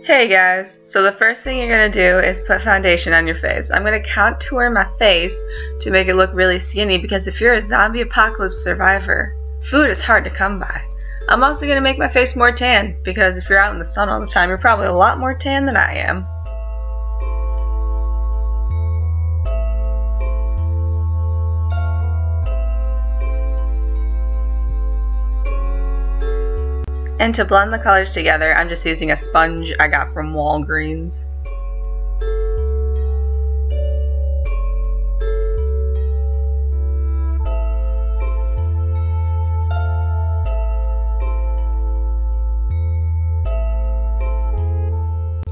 Hey guys, so the first thing you're going to do is put foundation on your face. I'm going to contour my face to make it look really skinny because if you're a zombie apocalypse survivor, food is hard to come by. I'm also going to make my face more tan because if you're out in the sun all the time, you're probably a lot more tan than I am. And to blend the colors together, I'm just using a sponge I got from Walgreens.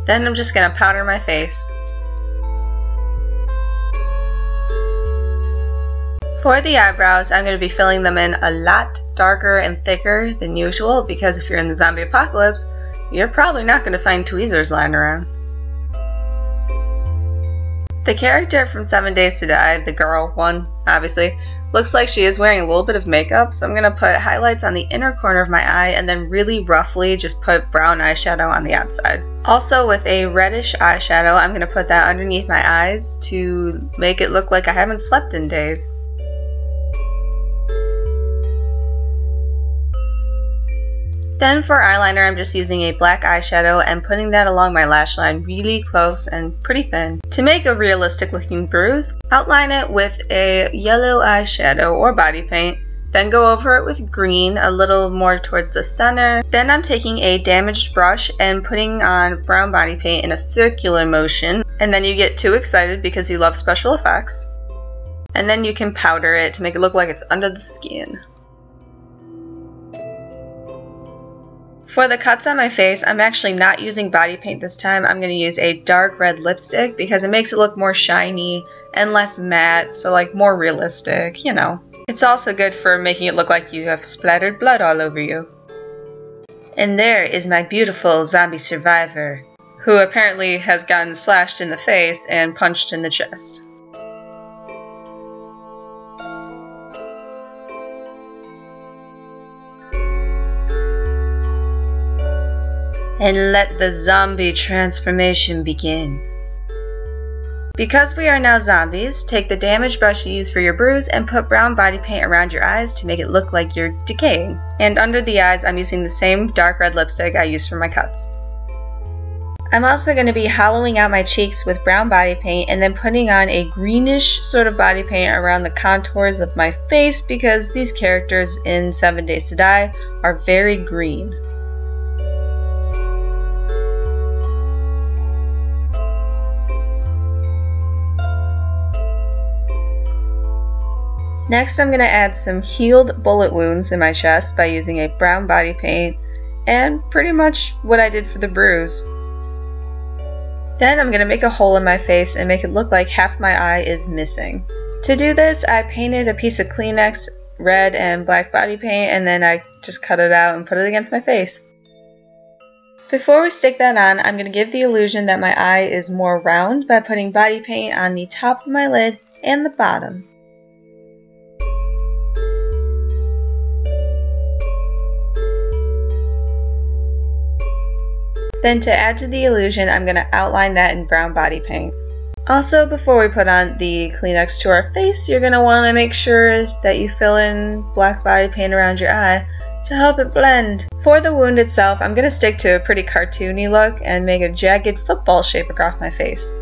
Then I'm just going to powder my face. For the eyebrows, I'm going to be filling them in a lot darker and thicker than usual because if you're in the zombie apocalypse, you're probably not going to find tweezers lying around. The character from 7 Days to Die, the girl one, obviously, looks like she is wearing a little bit of makeup, so I'm going to put highlights on the inner corner of my eye and then really roughly just put brown eyeshadow on the outside. Also with a reddish eyeshadow, I'm going to put that underneath my eyes to make it look like I haven't slept in days. Then for eyeliner, I'm just using a black eyeshadow and putting that along my lash line really close and pretty thin. To make a realistic looking bruise, outline it with a yellow eyeshadow or body paint, then go over it with green a little more towards the center. Then I'm taking a damaged brush and putting on brown body paint in a circular motion, and then you get too excited because you love special effects. And then you can powder it to make it look like it's under the skin. For the cuts on my face, I'm actually not using body paint this time. I'm going to use a dark red lipstick because it makes it look more shiny and less matte, so like more realistic, you know. It's also good for making it look like you have splattered blood all over you. And there is my beautiful zombie survivor, who apparently has gotten slashed in the face and punched in the chest. And let the zombie transformation begin. Because we are now zombies, take the damaged brush you used for your bruise and put brown body paint around your eyes to make it look like you're decaying. And under the eyes, I'm using the same dark red lipstick I used for my cuts. I'm also going to be hollowing out my cheeks with brown body paint and then putting on a greenish sort of body paint around the contours of my face because these characters in 7 Days to Die are very green. Next, I'm going to add some healed bullet wounds in my chest by using a brown body paint and pretty much what I did for the bruise. Then I'm going to make a hole in my face and make it look like half my eye is missing. To do this, I painted a piece of Kleenex red and black body paint and then I just cut it out and put it against my face. Before we stick that on, I'm going to give the illusion that my eye is more round by putting body paint on the top of my lid and the bottom. Then to add to the illusion, I'm going to outline that in brown body paint. Also, before we put on the Kleenex to our face, you're going to want to make sure that you fill in black body paint around your eye to help it blend. For the wound itself, I'm going to stick to a pretty cartoony look and make a jagged football shape across my face.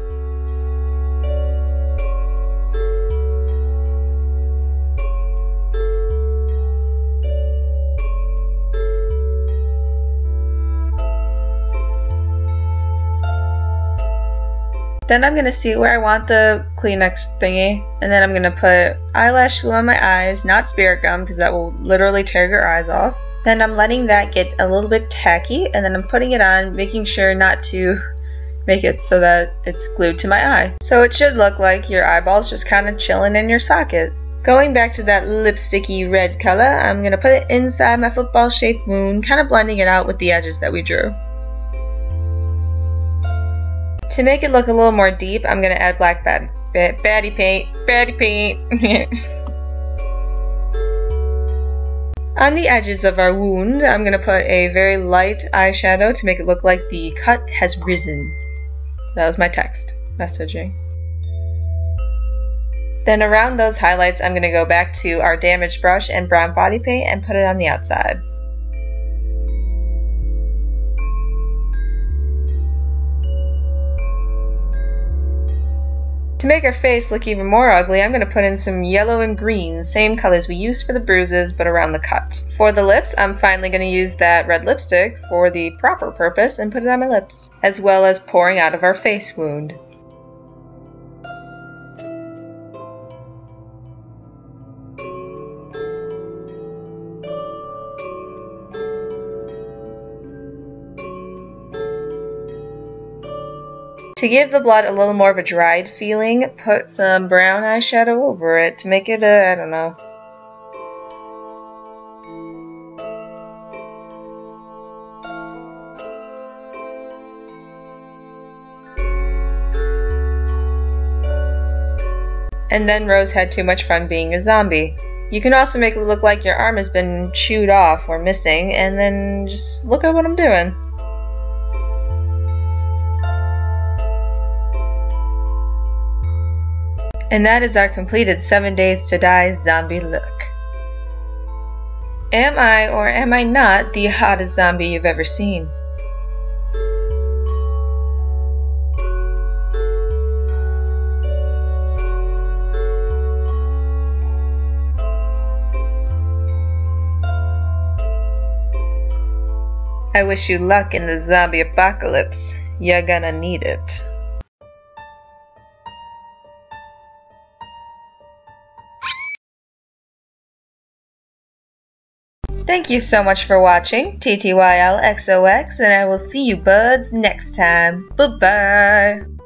Then I'm going to see where I want the Kleenex thingy, and then I'm going to put eyelash glue on my eyes, not spirit gum because that will literally tear your eyes off. Then I'm letting that get a little bit tacky, and then I'm putting it on, making sure not to make it so that it's glued to my eye. So it should look like your eyeball's just kind of chilling in your socket. Going back to that lipsticky red color, I'm going to put it inside my football shaped wound, kind of blending it out with the edges that we drew. To make it look a little more deep, I'm going to add black baddie paint. On the edges of our wound, I'm going to put a very light eyeshadow to make it look like the cut has risen. That was my text messaging. Then around those highlights, I'm going to go back to our damaged brush and brown body paint and put it on the outside. To make our face look even more ugly, I'm going to put in some yellow and green, same colors we used for the bruises but around the cut. For the lips, I'm finally going to use that red lipstick for the proper purpose and put it on my lips, as well as pouring out of our face wound. To give the blood a little more of a dried feeling, put some brown eyeshadow over it to make it I don't know. And then Rose had too much fun being a zombie. You can also make it look like your arm has been chewed off or missing, and then just look at what I'm doing. And that is our completed 7 Days to Die zombie look. Am I or am I not the hottest zombie you've ever seen? I wish you luck in the zombie apocalypse. You're gonna need it. Thank you so much for watching, TTYLXOX, and I will see you buds next time. Bye-bye!